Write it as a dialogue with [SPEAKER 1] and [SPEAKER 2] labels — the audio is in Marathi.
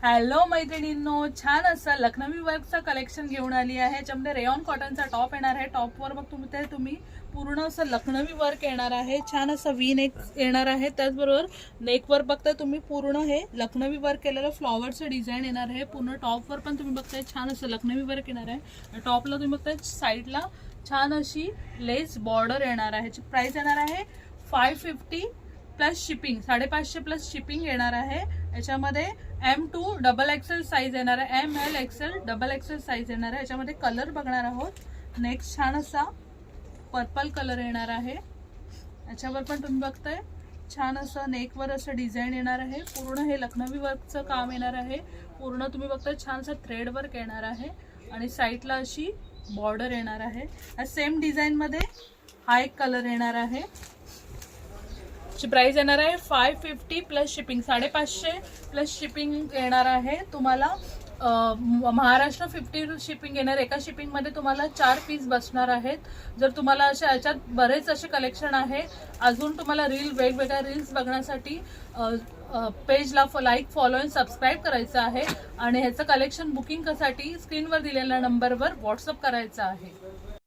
[SPEAKER 1] हॅलो मैत्रिणींनो, छान असं लखनवी वर्कचं कलेक्शन घेऊन आली आहे. याच्यामध्ये रेयॉन कॉटनचा टॉप येणार आहे. टॉपवर बघ तुम्ही पूर्ण असं लखनवी वर्क येणार आहे. छान असं वी नेक येणार आहे. त्याचबरोबर नेकवर बघताय तुम्ही पूर्ण हे लखनवी वर्क केलेलं फ्लॉवरचं डिझाईन येणार आहे. पूर्ण टॉपवर पण तुम्ही बघताय छान असं लखनवी वर्क येणार आहे. टॉपला तुम्ही बघताय साईडला छान अशी लेस बॉर्डर येणार आहे. याची प्राइस येणार आहे 550 प्लस शिपिंग, 550 प्लस शिपिंग येणार आहे. याच्यामध्ये M2 डबल एक्सेल साईज येणार आहे. ML XL double XL size येणार आहे. याच्यामध्ये कलर बघणार आहोत. नेक्स्ट छान असा पर्पल कलर येणार आहे. याच्यावर पण तुम्ही बघताय छान असं नेकवर असं डिझाईन येणार आहे. पूर्ण हे लखनवी वर्कचं काम येणार आहे. पूर्ण तुम्ही बघताय छान असं थ्रेड वर्क येणार आहे आणि साईडला अशी बॉर्डर येणार आहे. या सेम डिझाईन मध्ये हा एक कलर येणार आहे. प्राइस येणार आहे 550 प्लस शिपिंग, 550 प्लस शिपिंग येणार आहे. तुम्हाला महाराष्ट्र 50 शिपिंग येणार. एका शिपिंग मध्ये तुम्हाला 4 पीस बसणार आहेत. जर तुम्हाला अशा याच्यात बरेच असे कलेक्शन आहे, अजून तुम्हाला वेगवेगळ्या रील्स बघण्यासाठी पेजला लाईक, फॉलो आणि सबस्क्राईब करायचं आहे आणि ह्याचं कलेक्शन बुकिंग साठी स्क्रीनवर दिलेल्या नंबरवर व्हॉट्सअप करायचं आहे.